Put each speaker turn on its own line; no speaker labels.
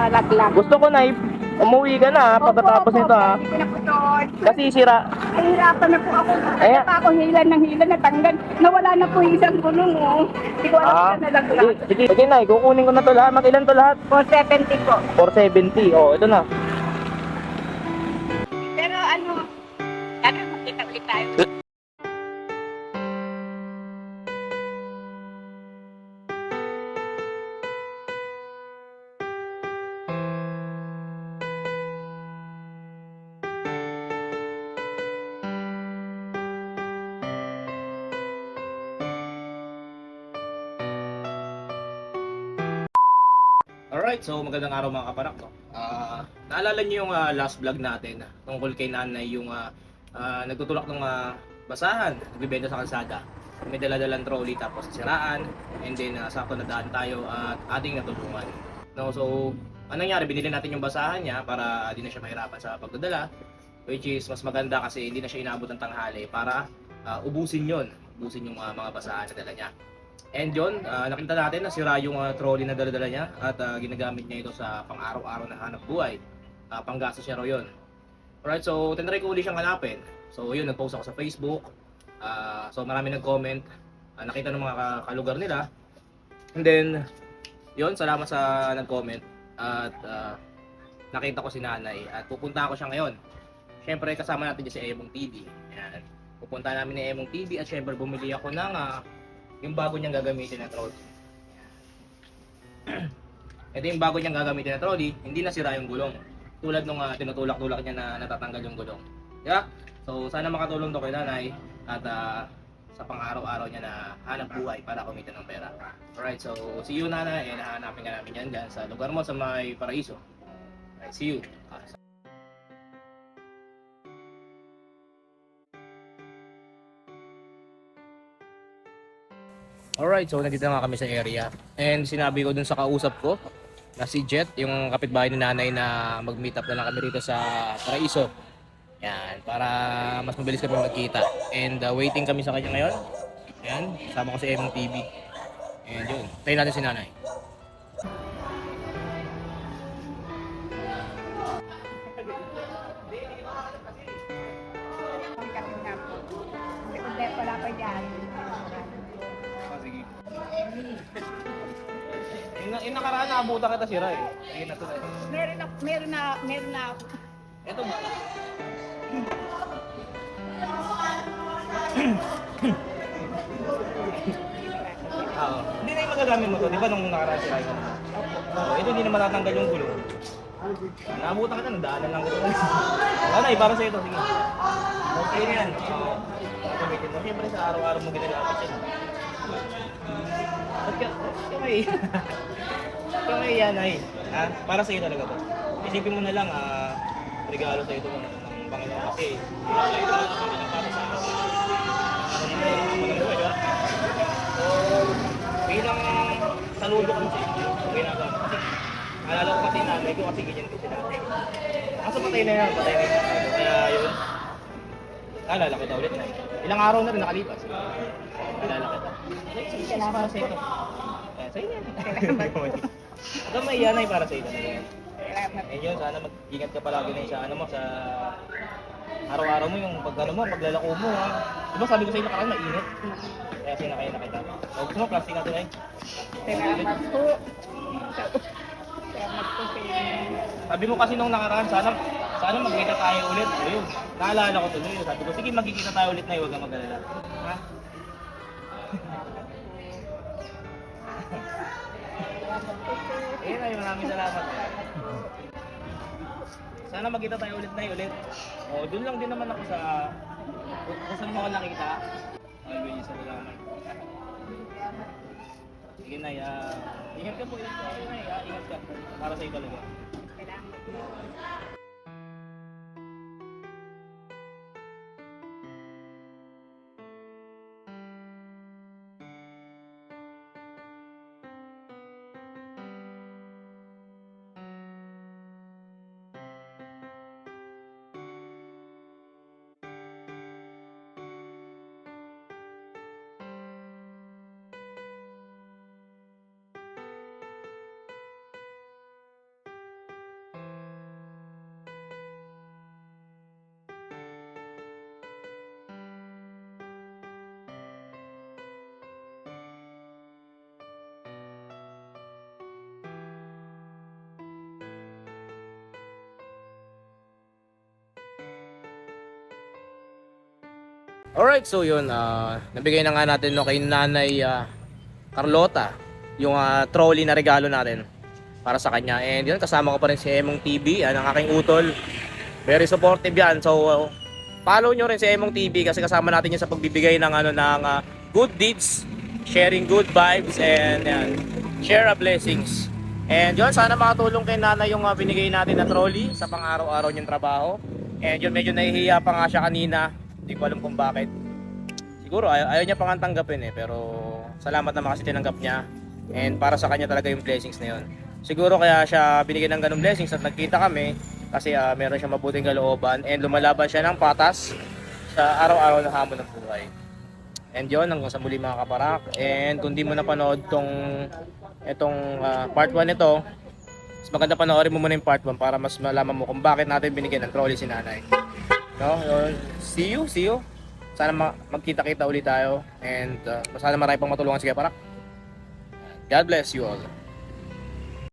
nalaglag.
Gusto ko na umuwi ka na pagkatapos nito ha.
Hindi ko na po doon.
Kasi sira.
Nahihirapan na po ako.
Eh.
Kaya pa ako hilan ng hilan, natanggal. Nawala na po yung isang gulong, oh. Hindi ko alam kung nalaglag.
Sige na, kukunin ko na to lahat. Mag-ilan to lahat?
470 po.
470. Oh, ito na.
Pero ano, sana makita ulit tayo.
Alright, so magandang araw mga kaparak. No? Naalala niyo yung last vlog natin tungkol kay nanay yung nagtutulak ng basahan, nagbibenta sa kalsada. May daladalang trolley tapos siraan, and then sakto nadaan tayo at ating natulungan. No, so anong nangyari? Binili natin yung basahan niya para di na siya mahirapan sa pagdadala, which is mas maganda kasi hindi na siya inaabot ng tanghali para ubusin yung mga basahan na dala niya. And yun, nakita natin na sira yung trolley na dala-dala niya at ginagamit niya ito sa pang-araw-araw na hanap buhay. Panggastos niya raw yun. Alright, so tinry ko uli siyang hanapin. So yun, nag-post ako sa Facebook. So marami nag-comment. Nakita ng mga kalugar nila. And then, yun, salamat sa nag-comment. At nakita ko si nanay at pupunta ako siya ngayon. Siyempre kasama natin dyan si Emong TV. Ayan. Pupunta namin ni Emong TV at siyempre bumili ako ng yung bago niyang gagamitin na trolley. Ito yung bago niyang gagamitin na trolley, hindi na sira yung gulong. Tulad nung tinutulak-tulak niya na natatanggal yung gulong. Yeah? So sana makatulong to kay nanay at sa pang-araw-araw niya na hanap buhay para kumita ng pera. Alright, so see you nanay, and hahanapin ka namin yan dyan sa lugar mo sa may Paraiso. Alright, see you. Alright, so nandito na kami sa area. And sinabi ko dun sa kausap ko na si Jet, yung kapitbahay ni nanay na mag-meet up na lang kami rito sa Paraiso. Yan, para mas mabilis kami magkita. And waiting kami sa kanya ngayon. Yan, kasama ko si Emong TV. And yun, tayo natin si nanay.
Wala pa dyan.
Sige. Yung nakaraan naabutan kita sira eh. Sige na to na.
Meron na ako.
Ito ba? Hindi na yung magagamit mo to, di ba nung nakaraan sira yun? Ito hindi na matatanggal yung gulo. Naabutan kita, nadaanan lang kita. Ano, para sa ito, sige. Okay na yan. Gamitin mo. Siyempre sa araw-araw mo ginagamit yan. Ba't ka may... Ba't ka may yan ay? Para sa'yo talaga to. Isipin mo na lang, regalo sa'yo ito ng Panginoon kasi ito na lang kami ng para sa akin. So, bilang saludo kami sa inyo, ginagawa mo. Kasi, alala ko kasi nanay ko kasi ganyan ko sila. Kaso patay na yan, patay na yan. Kaya yun, alala kita ulit na. Ilang araw na rin nakalipas. Alala kita. Salamat para sa ito. Sa inyo. Ito may iyanay para sa ito.
Salamat.
And yun, sana mag-ingat ka palagi na sa ano mo, sa araw-araw mo yung pag ano mo, paglalako mo ha. Diba sabi ko sa inyo nakaraan, mainit. Kaya sinakay na kita. O gusto mo, plastic natin ay.
Salamat po. Salamat po sa inyo.
Sabi mo kasi nung nakaraan, sana magkita tayo ulit. Ayun, naalala ko tuloy. Sabi ko, sige magkikita tayo ulit na, huwag kang mag-alala. Ha? Ay, maraming salamat. Sana magkita tayo ulit na ulit. O, doon lang din naman ako sa... Kung saan mo ako nakita. Always, salamat. Sige na, ingat ka po. Ingat ka. Para sa'yo talaga.
Salamat.
Alright, so yun, nabigay na nga natin no, kay Nanay Carlota yung trolley na regalo natin para sa kanya. And yun, kasama ko pa rin si Emong TV, ang aking utol. Very supportive yan. So, follow nyo rin si Emong TV kasi kasama natin yan sa pagbibigay ng, good deeds, sharing good vibes, and yan, share a blessings. And yun, sana makatulong kay Nanay yung binigay natin na trolley sa pang-araw-araw niyang trabaho. And yun, medyo nahihiya pa nga siya kanina. Hindi ko alam kung bakit. Siguro ayaw niya pa nga tanggapin pero salamat naman kasi tinanggap niya. And para sa kanya talaga yung blessings na yun. Siguro kaya siya binigyan ng ganung blessings at nagkita kami kasi meron siyang mabuting kalooban and lumalaban siya ng patas sa araw-araw na hamon ng buhay. And yun, hanggang sa muli mga kaparak. And kung di mo napanood itong part 1 nito, mas maganda panoorin mo muna yung part 1 para mas malaman mo kung bakit natin binigyan ng trolley si Nanay. No? See you. Sana magkita-kita ulit tayo and sana marami pang matulungan si Kaparak. God bless you all.